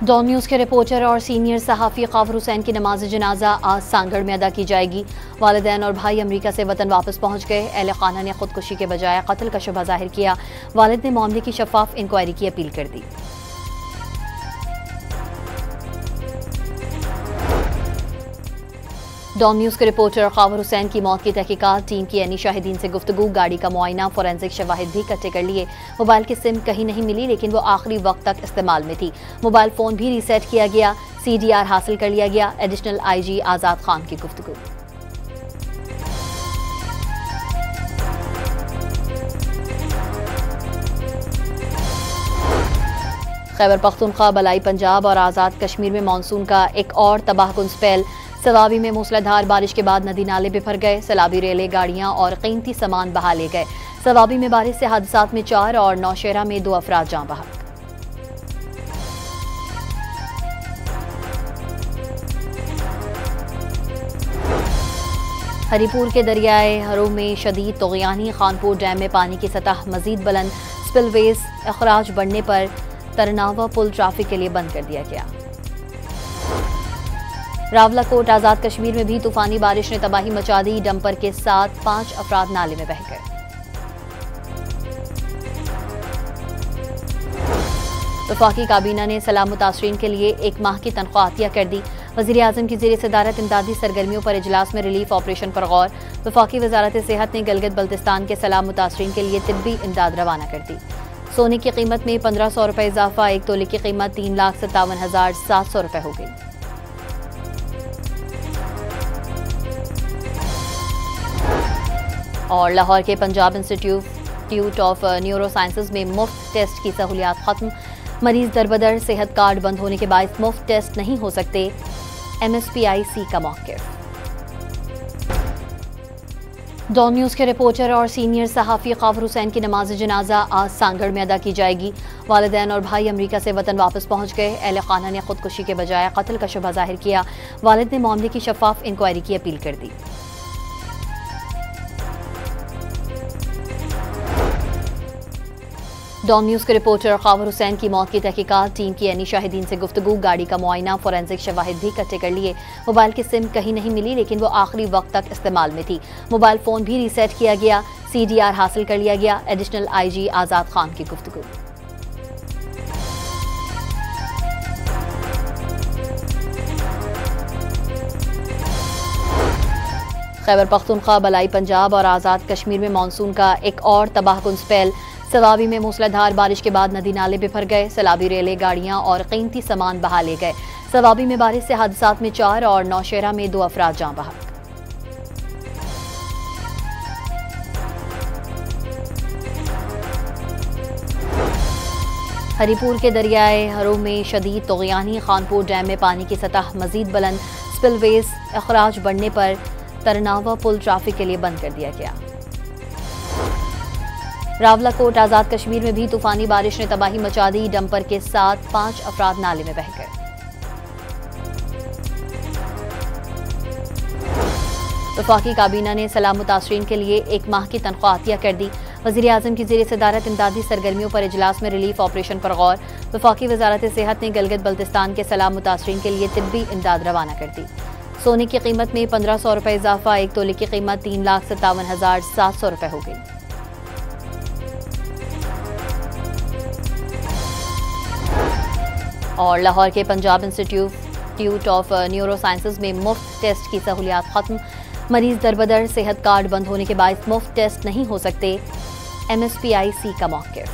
Don news के reporter और senior सहाफ़ी कावर हुसैन की नमाज जनाजा आज सांगड़ में अदा की जाएगी। वालिदैन और भाई अमरीका से वतन वापस पहुंच गए। अहले खाना ने खुदकुशी के बजाय कत्ल का शुबा जाहिर किया। वालिद ने मामले की शफाफ इंक्वायरी की अपील कर दी। डॉन न्यूज़ के रिपोर्टर कावर हुसैन की मौत की तहकीकात, टीम की एनी शाहिदीन से गुफ्तगू, गाड़ी का मुआयना, फोरेंसिक शवाहिद भी इकट्ठे कर लिए। मोबाइल की सिम कहीं नहीं मिली, लेकिन वो आखिरी वक्त तक इस्तेमाल में थी। मोबाइल फोन भी रीसेट किया गया, CDR हासिल कर लिया गया। एडिशनल IG आजाद खान की गुफ्तगू। खैबर पख्तूनख्वा, बलाई पंजाब और आज़ाद कश्मीर में मानसून का एक और तबाहकुन स्पेल। सवाबी में मूसलाधार बारिश के बाद नदी नाले बिफर गए। सैलाबी रेलें, गाड़ियां और कीमती सामान बहा ले गए। सवाबी में बारिश से हादसात में 4 और नौशहरा में 2 अफराद जान बहक। हरीपुर के दरियाए हरों में शदीद तोग़यानी, खानपुर डैम में पानी की सतह मजीद बुलंद। स्पिलवेज अखराज बढ़ने पर तरनावा पुल ट्रैफिक के लिए बंद कर दिया गया। रावलाकोट, आजाद कश्मीर में भी तूफानी बारिश ने तबाही मचा दी। डंपर के साथ 5 अफराद नाले में बह गए। वफाकी काबीना ने सलाम मुतासरीन के लिए 1 माह की तनख्वाह अतिया कर दी। वज़ीर आज़म की ज़ेर सदारत इमदादी सरगर्मियों पर इजलास में रिलीफ ऑपरेशन पर गौर। वफाकी वजारत सेहत ने गिलगित बल्तिस्तान के सलाम मुतासरीन के लिए तिब्बी इमदाद रवाना कर दी। सोने की कीमत में 1500 रुपये इजाफा, 1 तोले की कीमत 3,57,700 रुपये हो गई। और लाहौर के Punjab institute of neuro sciences में मुफ्त टेस्ट की सहूलियात खत्म। मरीज दरबदर, सेहत कार्ड बंद होने के बाद मुफ्त टेस्ट नहीं हो सकते। MSPIC का मौक़िफ़। डॉन न्यूज़ के रिपोर्टर और सीनियर सहाफ़ी कावर हुसैन की नमाज जनाजा आज सांगड़ में अदा की जाएगी। वालिदैन और भाई अमरीका से वतन वापस पहुंच गए। अहले खाना ने खुदकुशी के बजाय कत्ल का शुबा जाहिर किया। वालिद ने मामले की शफाफ इंक्वायरी की अपील कर दी। डॉन न्यूज़ के रिपोर्टर कावर हुसैन की मौत की तहकीकात, टीम की एनी शाहिदीन से गुफ्तगू, गाड़ी का मुआयना, फोरेंसिक शवाहिद भी इकट्ठे कर लिए। मोबाइल की सिम कहीं नहीं मिली, लेकिन वो आखिरी वक्त तक इस्तेमाल में थी। मोबाइल फोन भी रीसेट किया गया, CDR हासिल कर लिया गया। एडिशनल IG आजाद खान की गुफ्तगू। खैबर पख्तूनख्वा, बलाई पंजाब और आज़ाद कश्मीर में मानसून का एक और तबाहकुन स्पेल। सवाबी में मूसलाधार बारिश के बाद नदी नाले बिफर गए। सैलाबी रेलें, गाड़ियां और कीमती सामान बहा ले गए। सवाबी में बारिश से हादसात में 4 और नौशहरा में 2 अफराद जान बहक। हरीपुर के दरियाए हरों में शदीद तोग़यानी, खानपुर डैम में पानी की सतह मजीद बुलंद। स्पिलवेज अखराज बढ़ने पर तरनावा पुल ट्रैफिक के लिए बंद कर दिया गया। रावलाकोट, आजाद कश्मीर में भी तूफानी बारिश ने तबाही मचा दी। डंपर के साथ 5 अफराद नाले में बह गए। वफाकी काबीना ने सलाम मुतासरीन के लिए 1 माह की तनख्वाह अतिया कर दी। वज़ीर आज़म की ज़ेर सदारत इमदादी सरगर्मियों पर इजलास में रिलीफ ऑपरेशन पर गौर। वफाकी वजारत सेहत ने गिलगित बल्तिस्तान के सलाम मुतासरीन के लिए तिब्बी इमदाद रवाना कर दी। सोने की कीमत में 1500 रुपये इजाफा, 1 तोले की कीमत 3,57,700 रुपये हो गई। और लाहौर के Punjab institute of neuro sciences में मुफ्त टेस्ट की सहूलियात खत्म। मरीज दरबदर, सेहत कार्ड बंद होने के बाद मुफ्त टेस्ट नहीं हो सकते। MSPIC का मौक़िफ़।